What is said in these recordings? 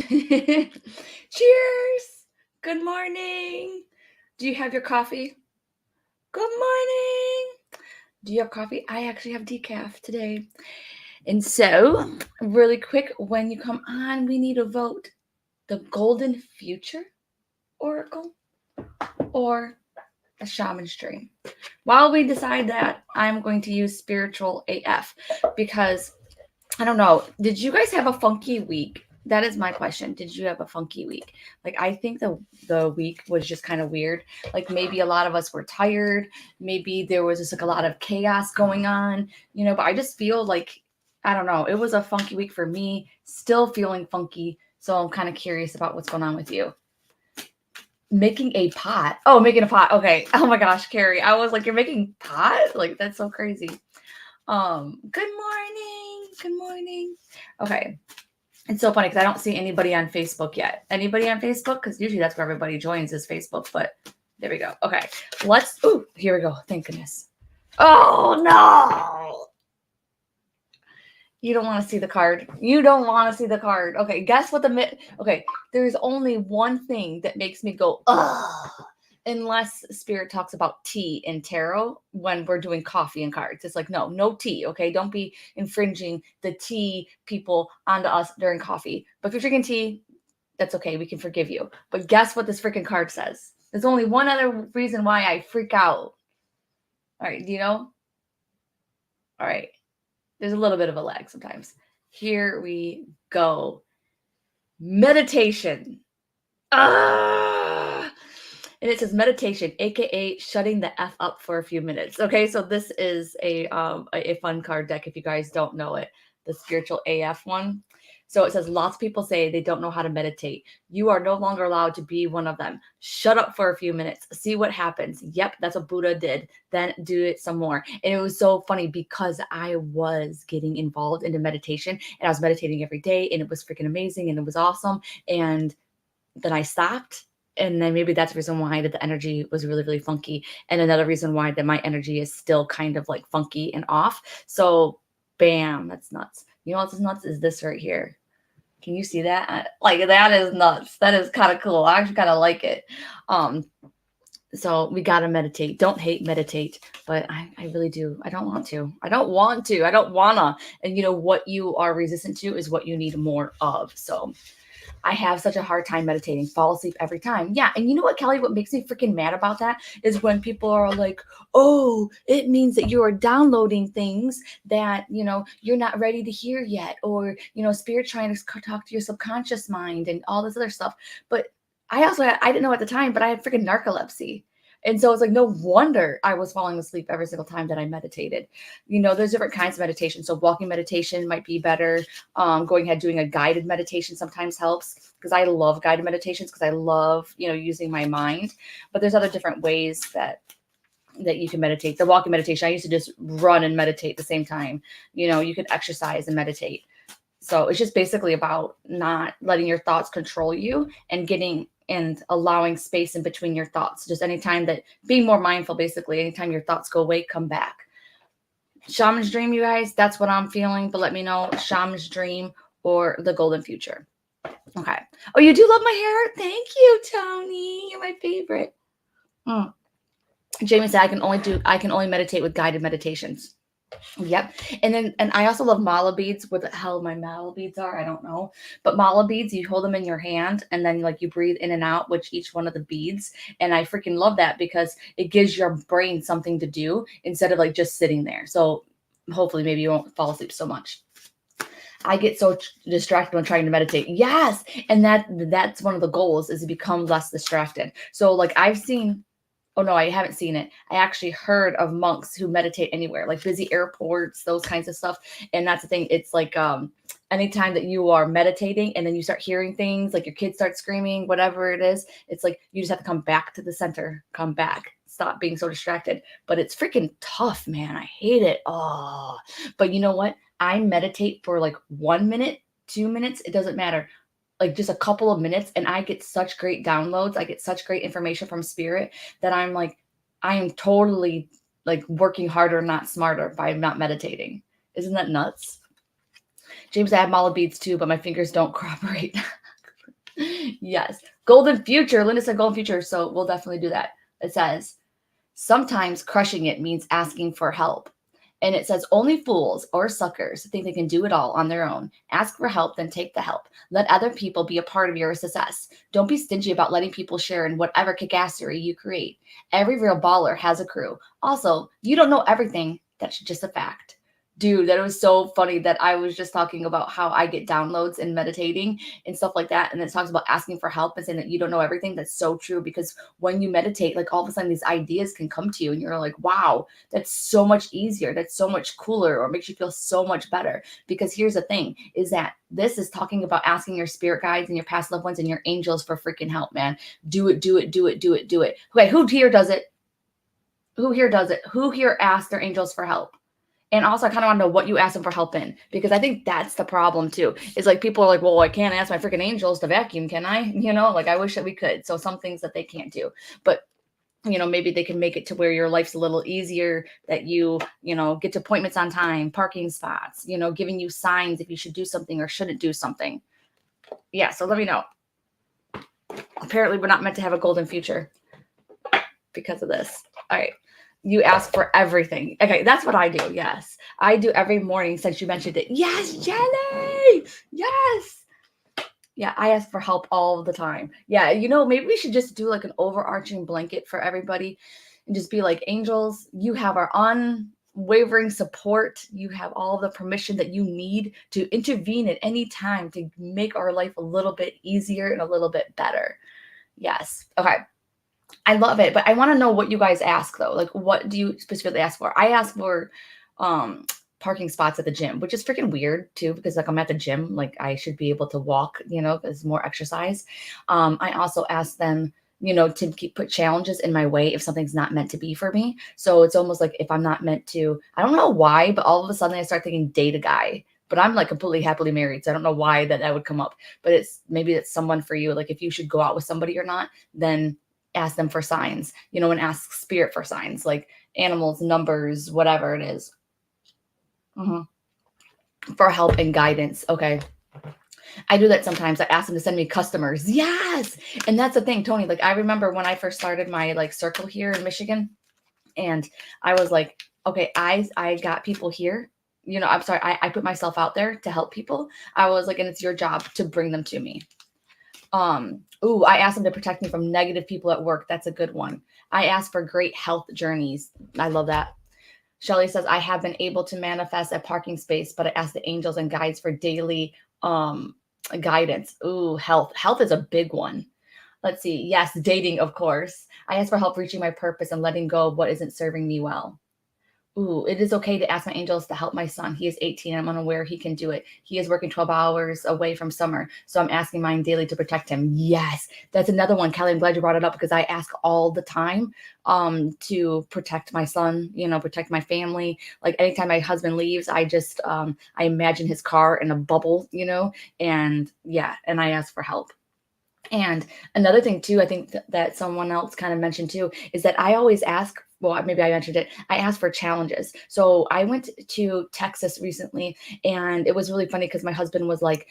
Cheers. Good morning. Do you have your coffee? Good morning. Do you have coffee? I actually have decaf today. And so, really quick, when you come on, we need to vote the Golden Future Oracle or a shaman's dream. While we decide that, I'm going to use spiritual AF because I don't know. Did you guys have a funky week? That is my question. Did you have a funky week? Like I think the week was just kind of weird. Like maybe a lot of us were tired. Maybe there was just like a lot of chaos going on, but I just feel like I don't know. It was a funky week for me. Still feeling funky. So I'm kind of curious about what's going on with you. Making a pot. Oh, making a pot. Okay. Oh my gosh, Carrie. I was like, you're making pot? Like that's so crazy. Good morning. Good morning. Okay. It's so funny because I don't see anybody on Facebook yet. Anybody on Facebook? Because usually that's where everybody joins is Facebook, but there we go. Okay. Here we go. Thank goodness. Oh no. You don't want to see the card. You don't want to see the card. Okay, guess what okay, there's only one thing that makes me go, ugh, unless Spirit talks about tea and tarot when we're doing coffee and cards. It's like, no tea, okay? Don't be infringing the tea people onto us during coffee. But if you're drinking tea, that's okay. We can forgive you. But guess what this freaking card says? There's only one other reason why I freak out. All right, do you know? All right. There's a little bit of a lag sometimes. Here we go. Meditation. And it says meditation, aka shutting the F up for a few minutes. Okay, so this is a fun card deck if you guys don't know it, the spiritual AF one. So it says lots of people say they don't know how to meditate. You are no longer allowed to be one of them. Shut up for a few minutes. See what happens. Yep, that's what Buddha did. Then do it some more. And it was so funny because I was getting involved into meditation and I was meditating every day and it was freaking amazing and it was awesome. And then I stopped. And then maybe that's the reason why that the energy was really, really funky. And another reason why that my energy is still kind of like funky and off. So bam, that's nuts. You know what's nuts is this right here. Can you see that? Like that is nuts. That is kind of cool. I actually kind of like it. So we gotta meditate. Don't hate, meditate. But I really do. I don't want to. I don't wanna. And what you are resistant to is what you need more of. So I have such a hard time meditating, fall asleep every time. Yeah. And you know what, Kelly, what makes me freaking mad about that is when people are like, oh, it means that you are downloading things that, you're not ready to hear yet. Or, spirit trying to talk to your subconscious mind and all this other stuff. But I didn't know at the time, but I had freaking narcolepsy. And so it's like, no wonder I was falling asleep every single time that I meditated. There's different kinds of meditation. So walking meditation might be better. Going ahead, doing a guided meditation sometimes helps because I love guided meditations because I love, using my mind. But there's other different ways that you can meditate. The walking meditation, I used to just run and meditate at the same time. You could exercise and meditate. So it's just basically about not letting your thoughts control you and allowing space in between your thoughts. Just anytime that being more mindful, basically, anytime your thoughts go away, come back. Shaman's dream, you guys, that's what I'm feeling. But let me know, shaman's dream or the golden future. Okay. Oh, you do love my hair? Thank you, Tony. You're my favorite. Jamie said I can only meditate with guided meditations. Yep. And I also love mala beads. What the hell my mala beads are, I don't know. But mala beads, you hold them in your hand and then like you breathe in and out with each one of the beads. And I freaking love that because it gives your brain something to do instead of like just sitting there. So hopefully maybe you won't fall asleep so much. I get so distracted when trying to meditate. Yes. And that's one of the goals is to become less distracted. So like I've seen Oh no, I haven't seen it. I actually heard of monks who meditate anywhere, like busy airports, those kinds of stuff. And that's the thing. It's like anytime that you are meditating and then you start hearing things, like your kids start screaming, whatever it is, it's like you just have to come back to the center, come back, stop being so distracted. But it's freaking tough, man. I hate it. Oh, but you know what? I meditate for like 1 minute, 2 minutes. It doesn't matter, like just a couple of minutes, and I get such great downloads. I get such great information from spirit that I'm like, I am totally like working harder, not smarter by not meditating. Isn't that nuts? James, I have mala beads too, but my fingers don't cooperate. Yes. Golden future. Linda said golden future. So we'll definitely do that. It says, sometimes crushing it means asking for help. And it says, only fools or suckers think they can do it all on their own. Ask for help, then take the help. Let other people be a part of your success. Don't be stingy about letting people share in whatever kickassery you create. Every real baller has a crew. Also, you don't know everything. That's just a fact. Dude, that was so funny that I was just talking about how I get downloads in meditating and stuff like that. And it talks about asking for help and saying that you don't know everything. That's so true, because when you meditate, like all of a sudden these ideas can come to you and you're like, wow, that's so much easier. That's so much cooler, or makes you feel so much better. Because here's the thing is that this is talking about asking your spirit guides and your past loved ones and your angels for freaking help, man. Do it, do it, do it, do it, do it. Okay, who here does it? Who here does it? Who here asked their angels for help? And also, I kind of want to know what you asked them for help in, because I think that's the problem too. Is like people are like, well, I can't ask my freaking angels to vacuum, can I? Like I wish that we could. So some things that they can't do, but maybe they can make it to where your life's a little easier, that get to appointments on time, parking spots, giving you signs if you should do something or shouldn't do something. Yeah. So let me know. Apparently we're not meant to have a golden future because of this. All right. You ask for everything. Okay, that's what I do. Yes. I do every morning since you mentioned it. Yes, Jenny. Yes. Yeah, I ask for help all the time. Yeah, maybe we should just do like an overarching blanket for everybody and just be like, angels, you have our unwavering support. You have all the permission that you need to intervene at any time to make our life a little bit easier and a little bit better. Yes. Okay. I love it, but I want to know what you guys ask though. Like, what do you specifically ask for? I ask for parking spots at the gym, which is freaking weird too, because like I'm at the gym, like I should be able to walk, because more exercise. I also ask them, to put challenges in my way if something's not meant to be for me. So it's almost like if I'm not meant to, I don't know why, but all of a sudden I start thinking date a guy. But I'm like completely happily married, so I don't know why that would come up. But maybe it's someone for you. Like if you should go out with somebody or not, then ask them for signs, and ask spirit for signs, like animals, numbers, whatever it is. For help and guidance. Okay. I do that sometimes. I ask them to send me customers. Yes. And that's the thing, Tony. Like I remember when I first started my like circle here in Michigan, and I was like, okay, I got people here. I'm sorry. I put myself out there to help people. I was like, and it's your job to bring them to me. I asked them to protect me from negative people at work. That's a good one. I asked for great health journeys. I love that. Shelly says, I have been able to manifest a parking space, but I asked the angels and guides for daily guidance. Health. Health is a big one. Let's see. Yes, dating, of course. I asked for help reaching my purpose and letting go of what isn't serving me well. It is okay to ask my angels to help my son. He is 18. I'm unaware he can do it. He is working 12 hours away from summer. So I'm asking mine daily to protect him. Yes, that's another one. Kelly, I'm glad you brought it up, because I ask all the time to protect my son, protect my family. Like anytime my husband leaves, I just, I imagine his car in a bubble, and yeah, and I ask for help. And another thing too, I think that someone else kind of mentioned too, is that I always ask, well, maybe I mentioned it, I asked for challenges. So I went to Texas recently, and it was really funny because my husband was like,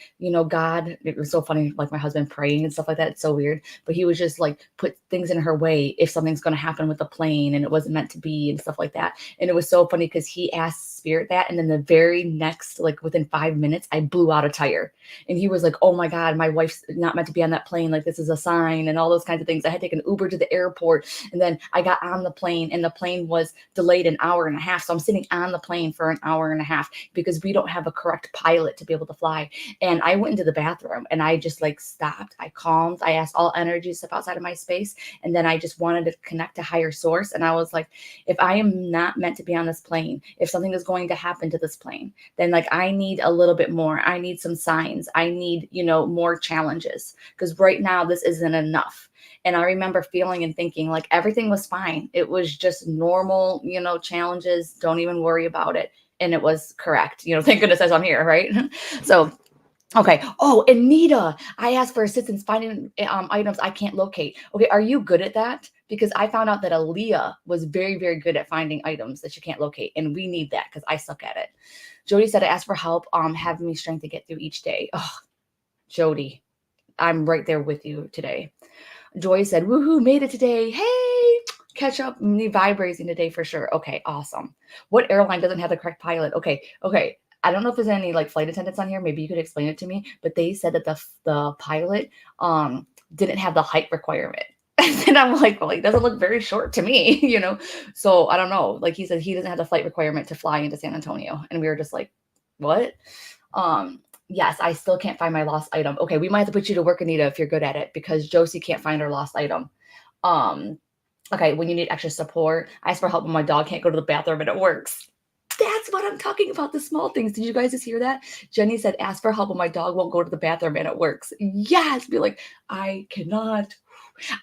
God, it was so funny, like my husband praying and stuff like that. It's so weird. But he was just like, put things in her way if something's going to happen with the plane and it wasn't meant to be and stuff like that. And it was so funny because he asked spirit that. And then the very next, like within 5 minutes, I blew out a tire. And he was like, oh my God, my wife's not meant to be on that plane. Like this is a sign and all those kinds of things. I had to take an Uber to the airport, and then I got on the plane, and the plane was delayed an hour and a half. So I'm sitting on the plane for an hour and a half because we don't have a correct pilot to be able to fly. And I went into the bathroom and I just like stopped. I calmed. I asked all energy to step outside of my space. And then I just wanted to connect to higher source. And I was like, if I am not meant to be on this plane, if something is going to happen to this plane, then like I need a little bit more. I need some signs. I need, more challenges, because right now this isn't enough. And I remember feeling and thinking like everything was fine. It was just normal, challenges. Don't even worry about it. And it was correct. Thank goodness I'm here, right? So, okay. Oh, Anita, I asked for assistance finding items I can't locate. Okay, are you good at that? Because I found out that Aaliyah was very, very good at finding items that you can't locate. And we need that because I suck at it. Jody said I asked for help having me strength to get through each day. Oh, Jody. I'm right there with you today. Joy said, woohoo, made it today. Hey, catch up, me vibrating today for sure. Okay, awesome. What airline doesn't have the correct pilot? Okay. I don't know if there's any like flight attendants on here. Maybe you could explain it to me. But they said that the pilot didn't have the height requirement. And I'm like, well, he doesn't look very short to me, you know? So I don't know. Like he said, he doesn't have the flight requirement to fly into San Antonio. And we were just like, what? Yes, I still can't find my lost item. Okay, we might have to put you to work, Anita, if you're good at it, because Josie can't find her lost item. Um, okay, when you need extra support, I ask for help when my dog can't go to the bathroom and it works. That's what I'm talking about, the small things. Did you guys just hear that? Jenny said, ask for help when my dog won't go to the bathroom and it works. Yes, be like, I cannot.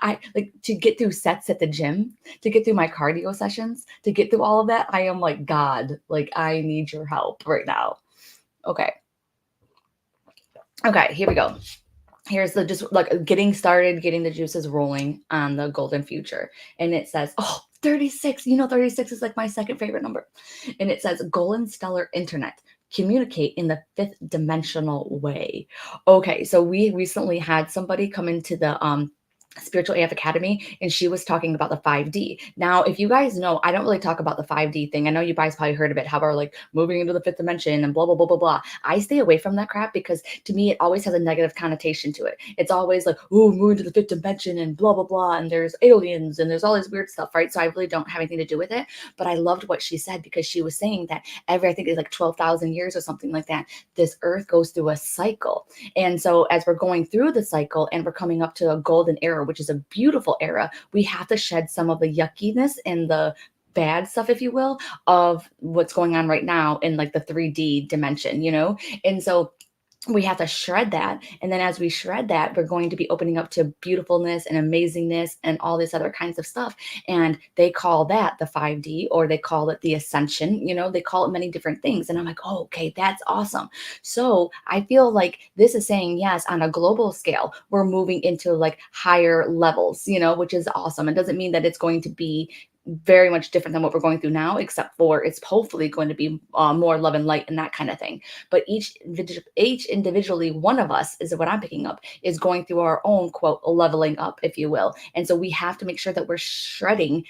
I like to get through sets at the gym, to get through my cardio sessions, to get through all of that. I am like, God, like I need your help right now. Okay. Okay, here we go. Here's the just like getting started, getting the juices rolling on the golden future. And it says, 36. 36 is like my second favorite number. And it says golden stellar internet. Communicate in the fifth dimensional way. Okay, so we recently had somebody come into the Spiritual AF Academy, and she was talking about the 5D. Now, if you guys know, I don't really talk about the 5D thing. I know you guys probably heard of it, how we're like moving into the fifth dimension and blah, blah, blah, blah, blah. I stay away from that crap because to me, it always has a negative connotation to it. It's always like, oh, moving to the fifth dimension and blah, blah, blah. And there's aliens and there's all this weird stuff, right? So I really don't have anything to do with it. But I loved what she said because she was saying that I think it's like 12,000 years or something like that, this earth goes through a cycle. And so as we're going through the cycle and we're coming up to a golden era, which is a beautiful era, we have to shed some of the yuckiness and the bad stuff, if you will, of what's going on right now in like the 3D dimension, And so we have to shred that. And then as we shred that, we're going to be opening up to beautifulness and amazingness and all this other kinds of stuff. And they call that the 5D, or they call it the ascension, they call it many different things. And I'm like, oh, okay, that's awesome. So I feel like this is saying, yes, on a global scale, we're moving into like higher levels, which is awesome. It doesn't mean that it's going to be very much different than what we're going through now, except for it's hopefully going to be more love and light and that kind of thing. But each individually, one of us, is what I'm picking up, is going through our own quote leveling up, if you will. And so we have to make sure that we're shedding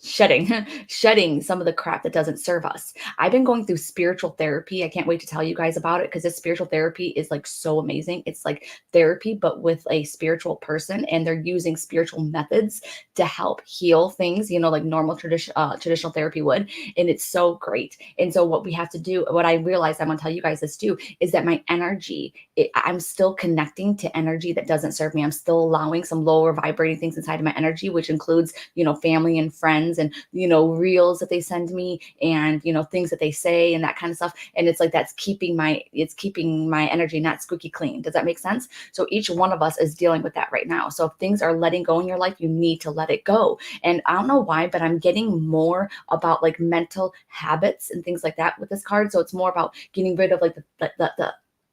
some of the crap that doesn't serve us. I've been going through spiritual therapy. I can't wait to tell you guys about it because this spiritual therapy is like so amazing. It's like therapy, but with a spiritual person, and they're using spiritual methods to help heal things, like normal traditional therapy would. And it's so great. And so what we have to do, what I realized, I'm going to tell you guys this too, is that my energy, I'm still connecting to energy that doesn't serve me. I'm still allowing some lower vibrating things inside of my energy, which includes, family and friends and, reels that they send me and, things that they say and that kind of stuff. And it's like, it's keeping my energy not squeaky clean. Does that make sense? So each one of us is dealing with that right now. So if things are letting go in your life, you need to let it go. And I don't know why, but I'm getting more about like mental habits and things like that with this card. So it's more about getting rid of like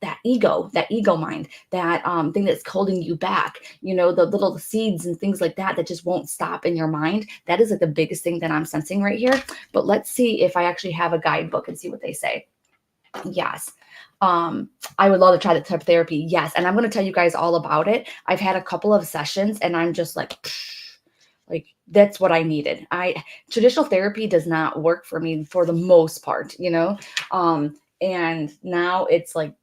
that ego mind, that thing that's holding you back, the little seeds and things like that just won't stop in your mind. That is like the biggest thing that I'm sensing right here. But let's see if I actually have a guidebook and see what they say. Yes. I would love to try the type of therapy. Yes. And I'm going to tell you guys all about it. I've had a couple of sessions and I'm just like that's what I needed. Traditional therapy does not work for me for the most part, and now it's like,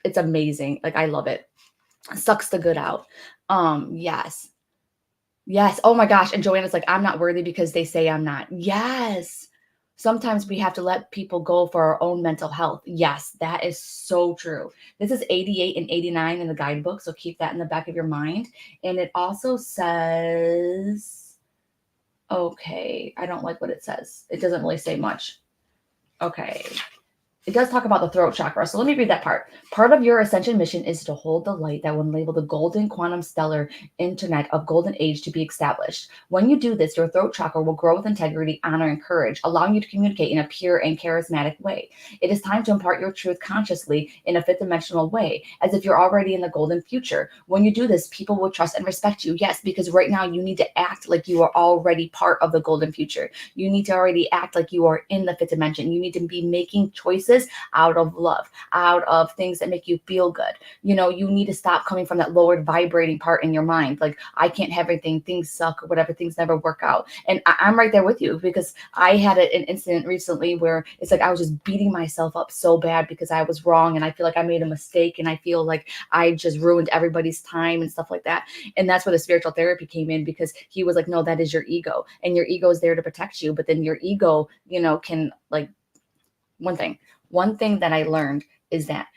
it's amazing. Like, I love it. Sucks the good out. Yes. Oh my gosh. And Joanna's like, I'm not worthy because they say I'm not. Yes. Sometimes we have to let people go for our own mental health. Yes, that is so true. This is 88 and 89 in the guidebook. So keep that in the back of your mind. And it also says, okay, I don't like what it says. It doesn't really say much. Okay. It does talk about the throat chakra. So let me read that part. Part of your ascension mission is to hold the light that will enable the golden quantum stellar internet of golden age to be established. When you do this, your throat chakra will grow with integrity, honor, and courage, allowing you to communicate in a pure and charismatic way. It is time to impart your truth consciously in a fifth dimensional way, as if you're already in the golden future. When you do this, people will trust and respect you. Yes, because right now you need to act like you are already part of the golden future. You need to already act like you are in the fifth dimension. You need to be making choices experiences out of love, out of things that make you feel good. You need to stop coming from that lowered vibrating part in your mind. Like, I can't have everything, things suck, or whatever, things never work out. And I'm right there with you, because I had an incident recently where it's like I was just beating myself up so bad because I was wrong, and I feel like I made a mistake, and I feel like I just ruined everybody's time and stuff like that. And that's where the spiritual therapy came in, because he was like, no, that is your ego, and your ego is there to protect you. But then your ego, can, like, one thing that I learned is that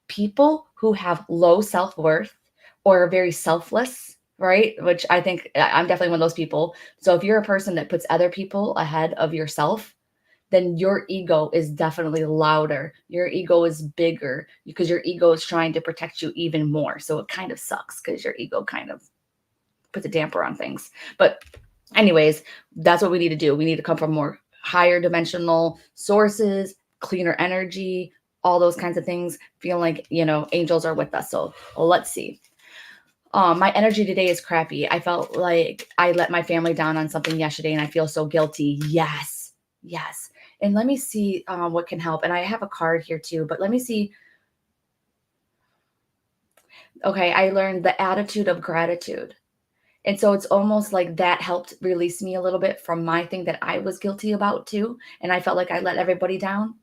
people who have low self-worth or are very selfless, right? Which I think I'm definitely one of those people. So if you're a person that puts other people ahead of yourself, then your ego is definitely louder. Your ego is bigger, because your ego is trying to protect you even more. So it kind of sucks, because your ego kind of puts a damper on things. But anyways, that's what we need to do. We need to come from more higher dimensional sources, cleaner energy, all those kinds of things. Feel like, angels are with us. So let's see. My energy today is crappy. I felt like I let my family down on something yesterday, and I feel so guilty. Yes. And let me see what can help. And I have a card here too, but let me see. Okay, I learned the attitude of gratitude. And so it's almost like that helped release me a little bit from my thing that I was guilty about too. And I felt like I let everybody down.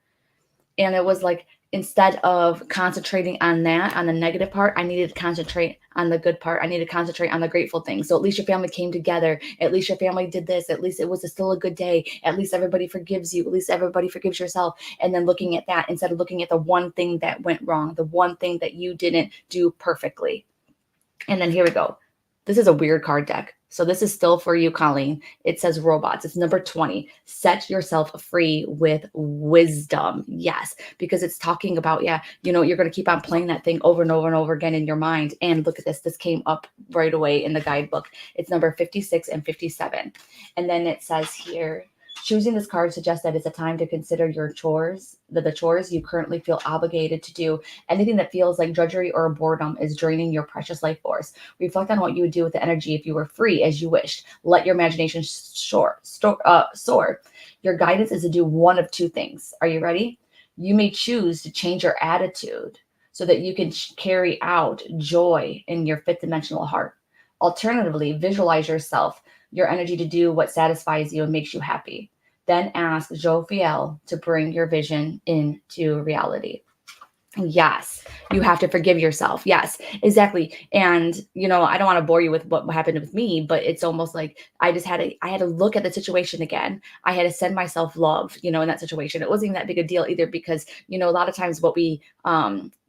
And it was like, instead of concentrating on that, on the negative part, I needed to concentrate on the good part. I needed to concentrate on the grateful things. So at least your family came together. At least your family did this. At least it was still a good day. At least everybody forgives you. At least everybody forgives yourself. And then looking at that instead of looking at the one thing that went wrong, the one thing that you didn't do perfectly. And then here we go. This is a weird card deck. So this is still for you, Colleen. It says robots. It's number 20. Set yourself free with wisdom. Yes, because it's talking about, you're going to keep on playing that thing over and over and over again in your mind. And look at this. This came up right away in the guidebook. It's number 56 and 57. And then it says here, choosing this card suggests that it's a time to consider your chores, the chores you currently feel obligated to do. Anything that feels like drudgery or boredom is draining your precious life force. Reflect on what you would do with the energy if you were free as you wished. Let your imagination soar. Your guidance is to do one of two things. Are you ready? You may choose to change your attitude so that you can carry out joy in your fifth dimensional heart. Alternatively, visualize your energy to do what satisfies you and makes you happy. Then ask Jophiel to bring your vision into reality. Yes, you have to forgive yourself. Yes, exactly. And, I don't want to bore you with what happened with me, but it's almost like I had to look at the situation again. I had to send myself love, in that situation. It wasn't even that big a deal either, because, a lot of times what we,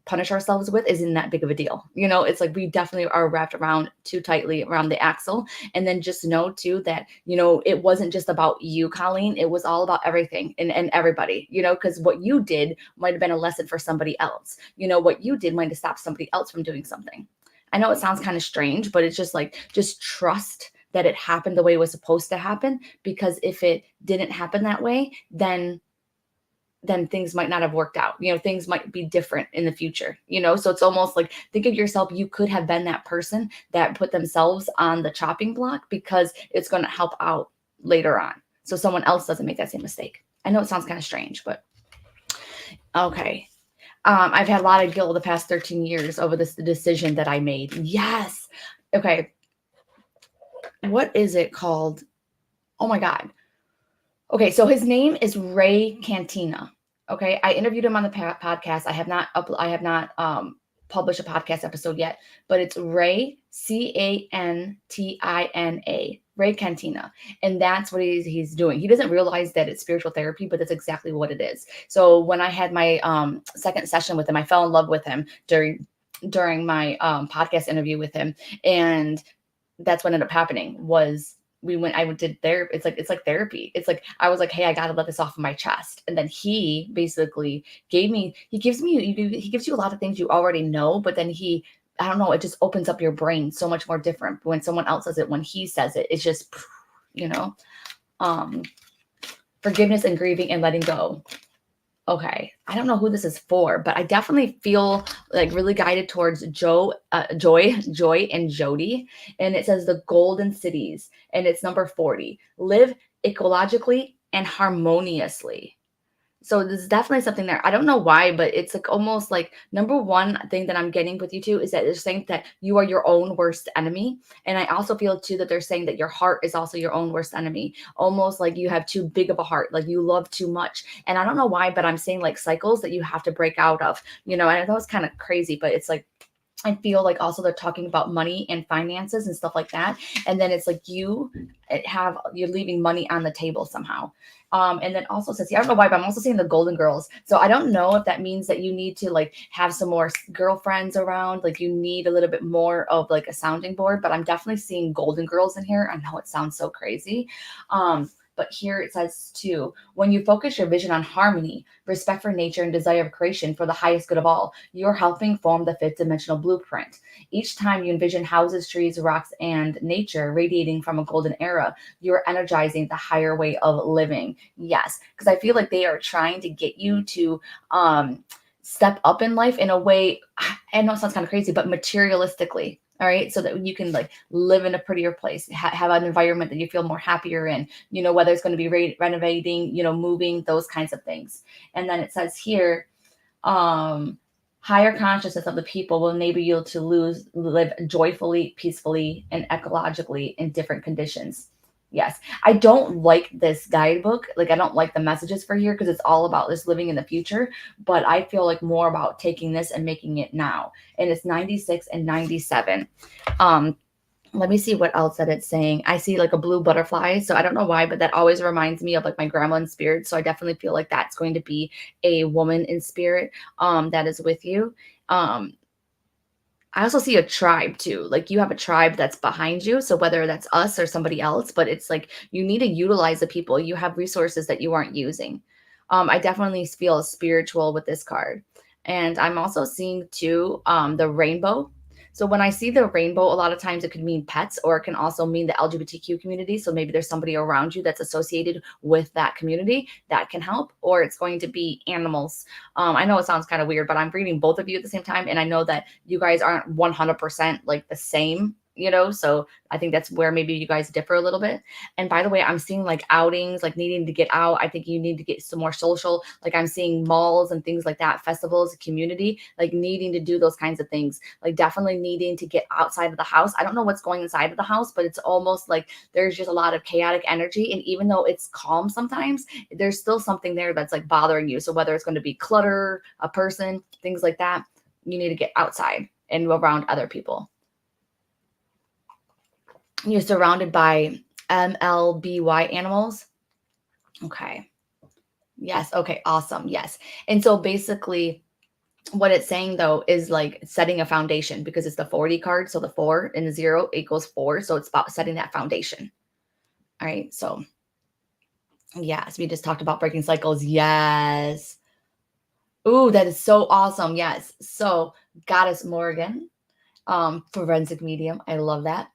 punish ourselves with isn't that big of a deal. It's like we definitely are wrapped around too tightly around the axle. And then just know too that, it wasn't just about you, Colleen. It was all about everything and everybody, because what you did might have been a lesson for somebody else. What you did might have stopped somebody else from doing something. I know it sounds kind of strange, but it's just like, just trust that it happened the way it was supposed to happen. Because if it didn't happen that way, then things might not have worked out. Things might be different in the future, so it's almost like, think of yourself, you could have been that person that put themselves on the chopping block, because it's going to help out later on, so someone else doesn't make that same mistake. I know it sounds kind of strange, but okay. I've had a lot of guilt the past 13 years over this decision that I made. Yes. Okay. What is it called? Oh my God. Okay, so his name is Ray Cantina. Okay, I interviewed him on the podcast. I have not published a podcast episode yet, but it's Ray Cantina, Ray Cantina, and that's what he's doing. He doesn't realize that it's spiritual therapy, but that's exactly what it is. So when I had my second session with him, I fell in love with him during my podcast interview with him, and that's what ended up happening was. I did therapy. It's like therapy. It's like, I was like, hey, I got to let this off of my chest. And then he basically he gives you a lot of things you already know, but then I don't know, it just opens up your brain so much more different when someone else says it. When he says it, it's just, forgiveness and grieving and letting go. Okay, I don't know who this is for, but I definitely feel like really guided towards Joy, and Jody. And it says the Golden Cities, and it's number 40. Live ecologically and harmoniously. So there's definitely something there. I don't know why, but it's like almost like number one thing that I'm getting with you too is that they're saying that you are your own worst enemy. And I also feel too that they're saying that your heart is also your own worst enemy. Almost like you have too big of a heart, like you love too much. And I don't know why, but I'm saying like cycles that you have to break out of, and I know it's kind of crazy, but it's like I feel like also they're talking about money and finances and stuff like that. And then it's like you're leaving money on the table somehow. And then also says, yeah, I don't know why, but I'm also seeing the Golden Girls. So I don't know if that means that you need to like have some more girlfriends around, like you need a little bit more of like a sounding board. But I'm definitely seeing Golden Girls in here. I know it sounds so crazy. But here it says too, when you focus your vision on harmony, respect for nature, and desire of creation for the highest good of all, you're helping form the fifth dimensional blueprint. Each time you envision houses, trees, rocks, and nature radiating from a golden era, you're energizing the higher way of living. Yes, because I feel like they are trying to get you to step up in life in a way. I know it sounds kind of crazy, but materialistically. All right, so that you can like live in a prettier place, have an environment that you feel more happier in. Whether it's going to be renovating, moving, those kinds of things. And then it says here, um, higher consciousness of the people will enable you to live joyfully, peacefully, and ecologically in different conditions. Yes, I don't like this guidebook. Like, I don't like the messages for here because it's all about this living in the future. But I feel like more about taking this and making it now. And it's 96 and 97. Um, Let me see what else that it's saying. I see like a blue butterfly. So I don't know why, but that always reminds me of like my grandma in spirit. So I definitely feel like that's going to be a woman in spirit that is with you. Um, I also see a tribe too. Like you have a tribe that's behind you. So whether that's us or somebody else, but it's like you need to utilize the people. You have resources that you aren't using. I definitely feel spiritual with this card. And I'm also seeing too the rainbow. So when I see the rainbow, a lot of times it could mean pets or it can also mean the LGBTQ community. So maybe there's somebody around you that's associated with that community that can help, or it's going to be animals. I know it sounds kind of weird, but I'm reading both of you at the same time. And I know that you guys aren't 100% like the same, so I think that's where maybe you guys differ a little bit. And by the way, I'm seeing like outings, like needing to get out. I think you need to get some more social. Like I'm seeing malls and things like that, festivals, community, like needing to do those kinds of things, like definitely needing to get outside of the house. I don't know what's going inside of the house, but it's almost like there's just a lot of chaotic energy. And even though it's calm sometimes, there's still something there that's like bothering you. So whether it's going to be clutter, a person, things like that, you need to get outside and around other people. You're surrounded by MLBY animals. Okay. Yes. Okay. Awesome. Yes. And so basically, what it's saying though is like setting a foundation because it's the 40 card. So the 4 and the 0 equals 4. So it's about setting that foundation. All right. So, yes, we just talked about breaking cycles. Yes. Ooh, that is so awesome. Yes. So, Goddess Morgan, forensic medium. I love that.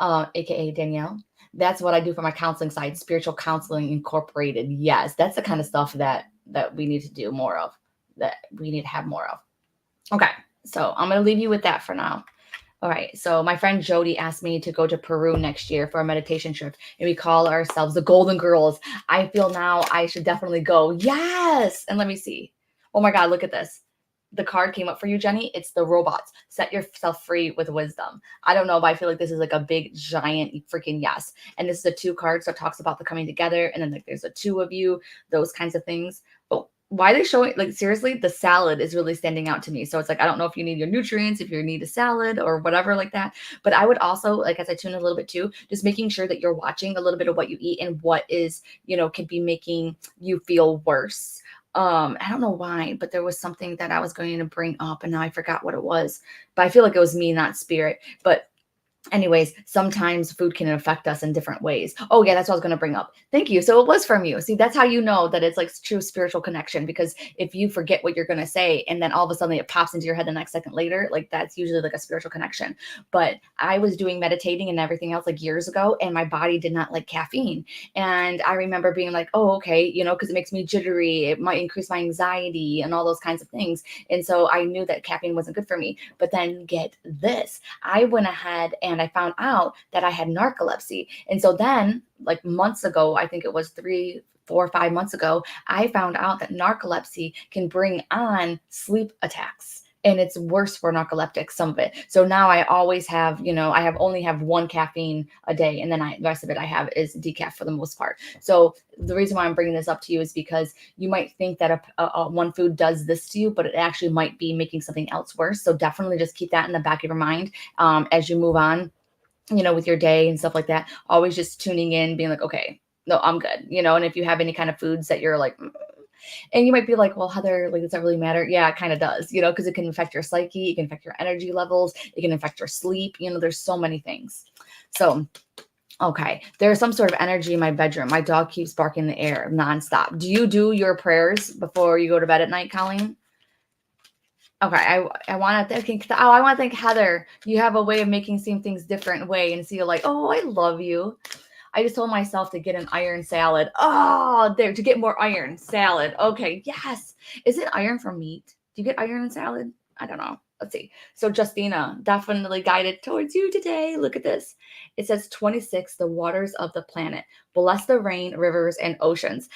AKA Danielle. That's what I do for my counseling side, spiritual counseling incorporated. Yes, that's the kind of stuff that we need to do more of, that we need to have more of. Okay, so I'm gonna leave you with that for now. All right, so my friend Jody asked me to go to Peru next year for a meditation trip, and we call ourselves the Golden Girls. I feel now I should definitely go. Yes, and let me see. Oh my God, look at this. The card came up for you, Jenny. It's the robots. Set yourself free with wisdom. I don't know, but I feel like this is like a big, giant, freaking yes. And this is the 2 cards that talks about the coming together. And then like there's the 2 of you, those kinds of things. But why are they showing, like, seriously, the salad is really standing out to me. So it's like, I don't know if you need your nutrients, if you need a salad or whatever like that. But I would also, like, as I tune in a little bit too, just making sure that you're watching a little bit of what you eat and what is, could be making you feel worse. I don't know why, but there was something that I was going to bring up and now I forgot what it was, but I feel like it was me, not spirit. But anyways, sometimes food can affect us in different ways. Oh yeah, that's what I was going to bring up. Thank you. So it was from you. See, that's how you know that it's like true spiritual connection, because if you forget what you're going to say and then all of a sudden it pops into your head the next second later, like that's usually like a spiritual connection. But I was doing meditating and everything else like years ago, and my body did not like caffeine. And I remember being like, oh, okay, because it makes me jittery. It might increase my anxiety and all those kinds of things. And so I knew that caffeine wasn't good for me. But then get this, I went ahead and and I found out that I had narcolepsy. And so then, like months ago, I think it was 3, 4, 5 months ago, I found out that narcolepsy can bring on sleep attacks. And it's worse for narcoleptics, some of it. So now I always have, I have only have one caffeine a day, and then the rest of it I have is decaf for the most part. So the reason why I'm bringing this up to you is because you might think that one food does this to you, but it actually might be making something else worse. So definitely just keep that in the back of your mind as you move on, with your day and stuff like that. Always just tuning in, being like, okay, no, I'm good, and if you have any kind of foods that you're like, and you might be like, well, Heather, like, does that really matter? Yeah, it kind of does, because it can affect your psyche, it can affect your energy levels, it can affect your sleep. There's so many things. So, okay, there's some sort of energy in my bedroom. My dog keeps barking in the air nonstop. Do you do your prayers before you go to bed at night, Colleen? Okay, I want to thank. I want to thank Heather. You have a way of making seem things different way, and so you're like, oh, I love you. I just told myself to get an iron salad. Oh, there, to get more iron salad. Okay, yes. Is it iron from meat? Do you get iron in salad? I don't know. Let's see. So Justina, definitely guided towards you today. Look at this. It says 26, the waters of the planet. Bless the rain, rivers, and oceans.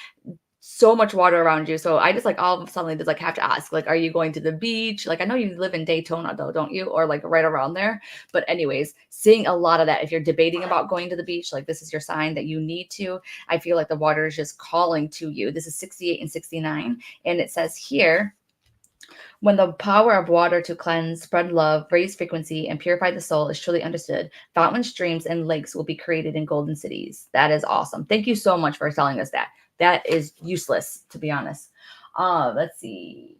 So much water around you. So I just like all of a sudden just like have to ask, like, are you going to the beach? Like, I know you live in Daytona though, don't you? Or like right around there. But anyways, seeing a lot of that. If you're debating about going to the beach, like this is your sign that you need to. I feel like the water is just calling to you. This is 68 and 69. And it says here, when the power of water to cleanse, spread love, raise frequency, and purify the soul is truly understood, fountains, streams, and lakes will be created in golden cities. That is awesome. Thank you so much for telling us that. That is useless, to be honest. Let's see.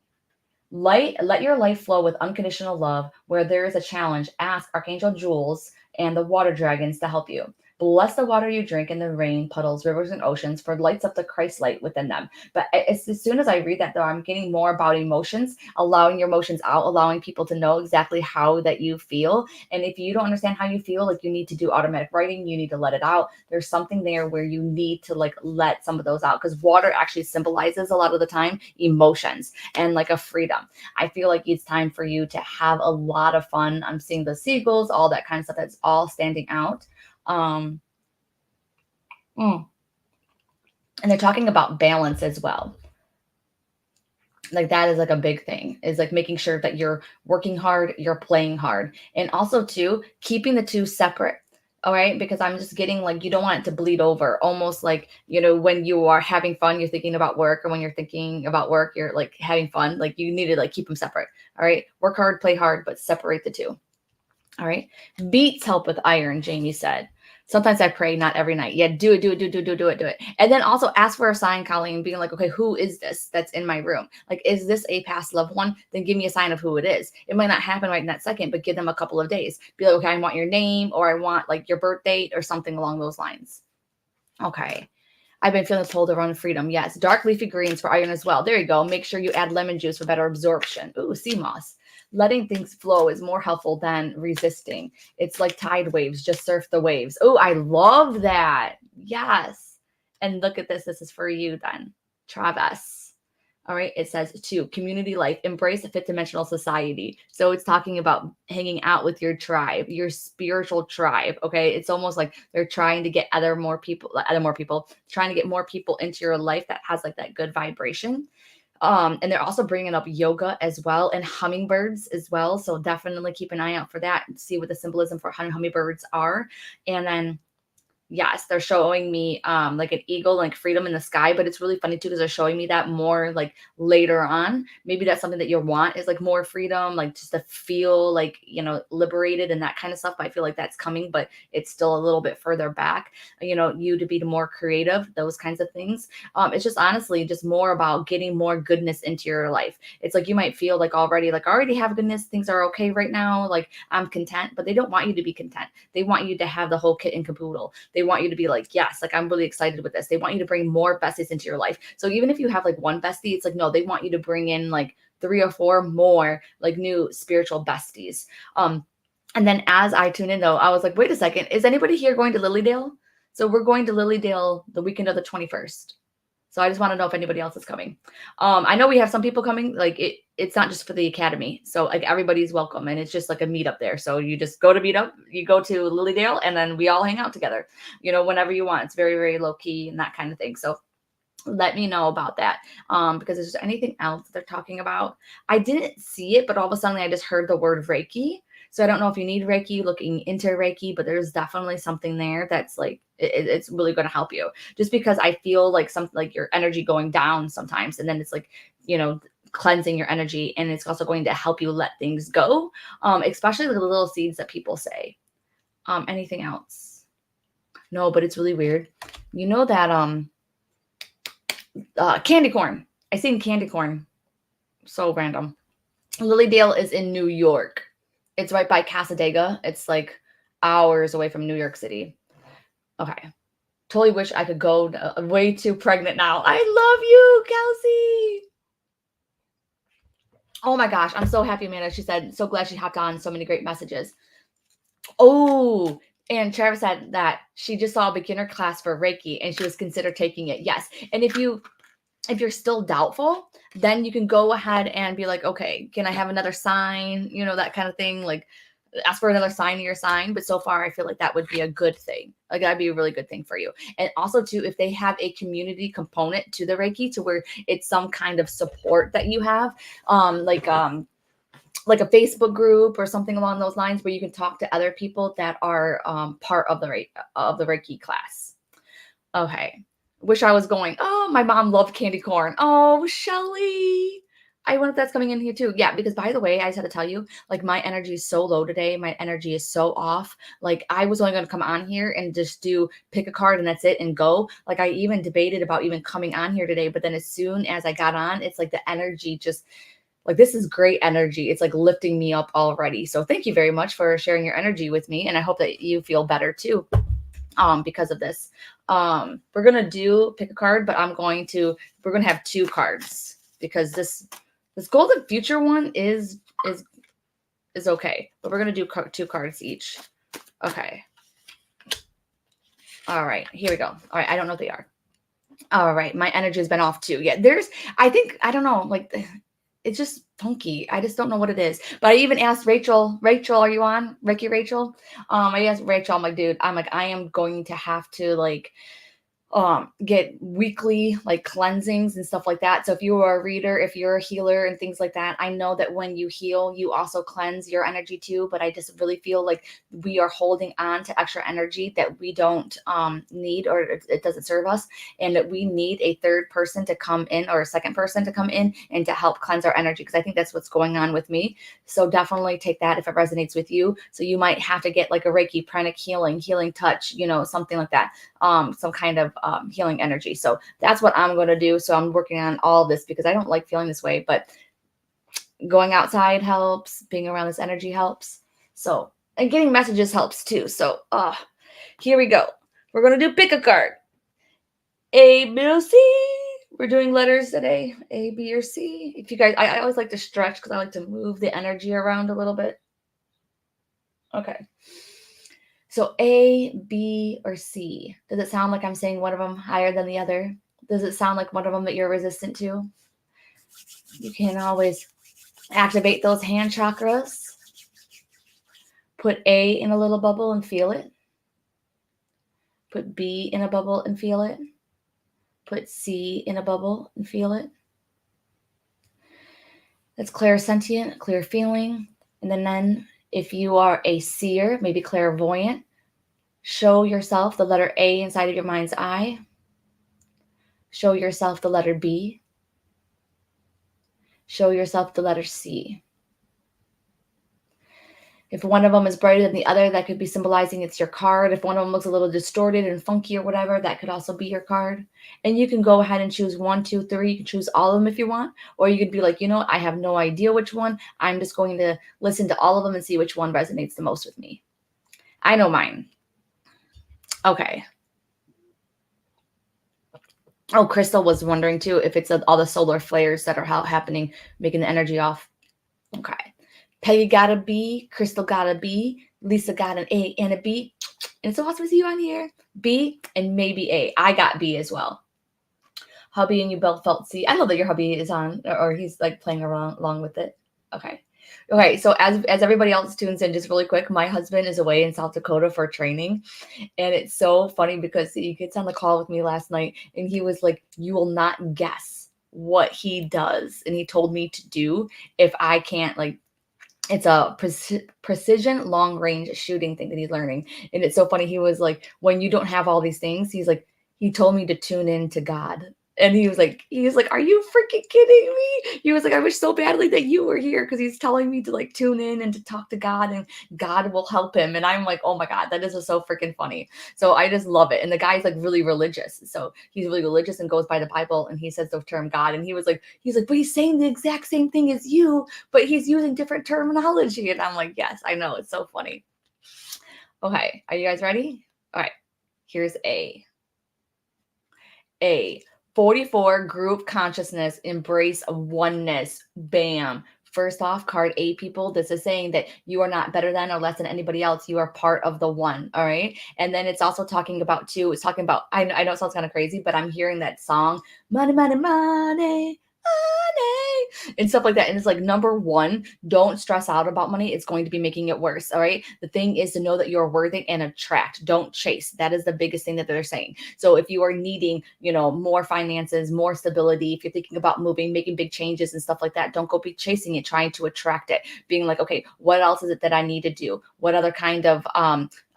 Let your life flow with unconditional love. Where there is a challenge, ask Archangel Jules and the water dragons to help you. Bless the water you drink in the rain, puddles, rivers, and oceans, for it lights up the Christ light within them. But as soon as I read that, though, I'm getting more about emotions, allowing your emotions out, allowing people to know exactly how that you feel. And if you don't understand how you feel, like, you need to do automatic writing, you need to let it out. There's something there where you need to like let some of those out, because water actually symbolizes a lot of the time emotions and like a freedom. I feel like it's time for you to have a lot of fun. I'm seeing the seagulls, all that kind of stuff that's all standing out. And they're talking about balance as well. Like that is like a big thing, is like making sure that you're working hard, you're playing hard, and also too keeping the two separate. All right, because I'm just getting like, you don't want it to bleed over, almost like, when you are having fun, you're thinking about work, and when you're thinking about work, you're like having fun. Like, you need to like keep them separate. All right, work hard, play hard, but separate the two. All right. Beets help with iron, Jamie said. Sometimes I pray, not every night. Yeah, do it. And then also ask for a sign, Colleen, being like, okay, who is this that's in my room? Like, is this a past loved one? Then give me a sign of who it is. It might not happen right in that second, but give them a couple of days. Be like, okay, I want your name, or I want like your birth date, or something along those lines. Okay. I've been feeling pulled around freedom. Yes. Dark leafy greens for iron as well. There you go. Make sure you add lemon juice for better absorption. Ooh, sea moss. Letting things flow is more helpful than resisting. It's like tide waves. Just surf the waves. Oh, I love that. Yes. And look at this. This is for you then, Travis. All right. It says 2, community life, embrace a fifth dimensional society. So it's talking about hanging out with your tribe, your spiritual tribe. Okay. It's almost like they're trying to get more people, trying to get more people into your life that has like that good vibration. And they're also bringing up yoga as well, and hummingbirds as well. So definitely keep an eye out for that and see what the symbolism for hummingbirds are. And then, yes, they're showing me like an eagle, like freedom in the sky. But it's really funny too, because they're showing me that more like later on. Maybe that's something that you want, is like more freedom, like just to feel like, liberated and that kind of stuff. But I feel like that's coming, but it's still a little bit further back, you to be more creative, those kinds of things. It's just honestly just more about getting more goodness into your life. It's like you might feel like already, like I already have goodness, things are okay right now, like I'm content, but they don't want you to be content. They want you to have the whole kit and caboodle. They want you to be like, yes, like I'm really excited with this. They want you to bring more besties into your life. So even if you have like one bestie, it's like, no, they want you to bring in like 3 or 4 more like new spiritual besties. And then as I tune in though, I was like, wait a second, is anybody here going to Lilydale? So we're going to Lilydale the weekend of the 21st. So I just want to know if anybody else is coming. I know we have some people coming. Like it's not just for the academy. So like everybody's welcome, and it's just like a meetup there. So you just go to meetup, you go to Lilydale, and then we all hang out together. Whenever you want. It's very, very low key and that kind of thing. So let me know about that. Because if there's anything else they're talking about, I didn't see it, but all of a sudden I just heard the word Reiki. So I don't know if you need Reiki, looking into Reiki, but there's definitely something there that's like it's really going to help you. Just because I feel like something like your energy going down sometimes, and then it's like cleansing your energy, and it's also going to help you let things go. Especially the little seeds that people say. Anything else? No, but it's really weird. You know that candy corn. I seen candy corn. So random. Lilydale is in New York. It's right by Casadega. It's like hours away from New York City. Okay. Totally wish I could go. Way too pregnant now. I love you, Kelsey. Oh my gosh. I'm so happy, Amanda. She said, so glad she hopped on. So many great messages. Oh, and Travis said that she just saw a beginner class for Reiki and she was considered taking it. Yes. And if you're still doubtful, then you can go ahead and be like, okay, can I have another sign? That kind of thing. Like ask for another sign in your sign. But so far, I feel like that would be a good thing. Like that'd be a really good thing for you. And also too, if they have a community component to the Reiki to where it's some kind of support that you have, like a Facebook group or something along those lines where you can talk to other people that are part of the Reiki class. Okay. Wish I was going. Oh, my mom loved candy corn. Oh, Shelly. I wonder if that's coming in here too. Yeah, because by the way, I just had to tell you, like my energy is so low today. My energy is so off. Like I was only going to come on here and just pick a card and that's it and go. Like I even debated about even coming on here today. But then as soon as I got on, it's like the energy just like this is great energy. It's like lifting me up already. So thank you very much for sharing your energy with me. And I hope that you feel better too. Because of this. We're going to pick a card, but we're going to have two cards because this golden future one is okay, but we're going to do two cards each. Okay. All right, here we go. All right. I don't know what they are. All right. My energy has been off too. Yeah. I don't know. Like it's just funky. I just don't know what it is. But I even asked Rachel, are you on? Ricky, Rachel? I asked Rachel, I'm like, dude, I am going to have to like get weekly like cleansings and stuff like that. So if you are a reader, if you're a healer and things like that, I know that when you heal, you also cleanse your energy too. But I just really feel like we are holding on to extra energy that we don't need, or it doesn't serve us. And that we need a third person to come in or a second person to come in and to help cleanse our energy. Because I think that's what's going on with me. So definitely take that if it resonates with you. So you might have to get like a Reiki, pranic healing touch, something like that. Some kind of healing energy. So that's what I'm going to do. So I'm working on all this because I don't like feeling this way, but going outside helps. Being around this energy helps. So, and getting messages helps too. So, here we go. We're going to do pick a card. A, B, or C. We're doing letters today. A, B, or C. If you guys, I always like to stretch because I like to move the energy around a little bit. Okay. So A, B, or C. Does it sound like I'm saying one of them higher than the other? Does it sound like one of them that you're resistant to? You can always activate those hand chakras. Put A in a little bubble and feel it. Put B in a bubble and feel it. Put C in a bubble and feel it. That's clairsentient, clear feeling. And then if you are a seer, maybe clairvoyant, show yourself the letter A inside of your mind's eye. Show yourself the letter B. Show yourself the letter C. If one of them is brighter than the other, that could be symbolizing it's your card. If one of them looks a little distorted and funky or whatever, that could also be your card. And you can go ahead and choose 1, 2, 3. You can choose all of them if you want. Or you could be like, I have no idea which one. I'm just going to listen to all of them and see which one resonates the most with me. I know mine. Okay. Oh, Crystal was wondering too if it's all the solar flares that are happening, making the energy off. Okay. Peggy got a B. Crystal got a B. Lisa got an A and a B. And it's so awesome to see you on here. B and maybe A. I got B as well. Hubby and you both felt see. I love that your hubby is on, or he's like playing around along with it. Okay. Okay, so as everybody else tunes in, just really quick, my husband is away in South Dakota for training, and it's so funny because he gets on the call with me last night, and he was like, "You will not guess what he does," and he told me to do if I can't like. It's a precision long range shooting thing that he's learning, and it's so funny. He was like, "When you don't have all these things," he's like, he told me to tune in to God. And he was like, "Are you freaking kidding me?" He was like, "I wish so badly that you were here because he's telling me to like tune in and to talk to God and God will help him." And I'm like, "Oh my God, that is just so freaking funny." So I just love it. And the guy's like really religious. So he's really religious and goes by the Bible and he says the term God. And he's like, "But he's saying the exact same thing as you, but he's using different terminology." And I'm like, "Yes, I know. It's so funny." Okay. Are you guys ready? All right. Here's A. 44 group consciousness, embrace oneness. Bam. First off, card A, people, this is saying that you are not better than or less than anybody else. You are part of the one. All right. And then it's also talking about, too, it's talking about, I know it sounds kind of crazy, but I'm hearing that song, money, money, money, money, and stuff like that. And it's like, number one, don't stress out about money. It's going to be making it worse. All right. The thing is to know that you're worthy and attract. Don't chase. That is the biggest thing that they're saying. So if you are needing, more finances, more stability, if you're thinking about moving, making big changes and stuff like that, don't go be chasing it, trying to attract it, being like, okay, what else is it that I need to do? What other kind of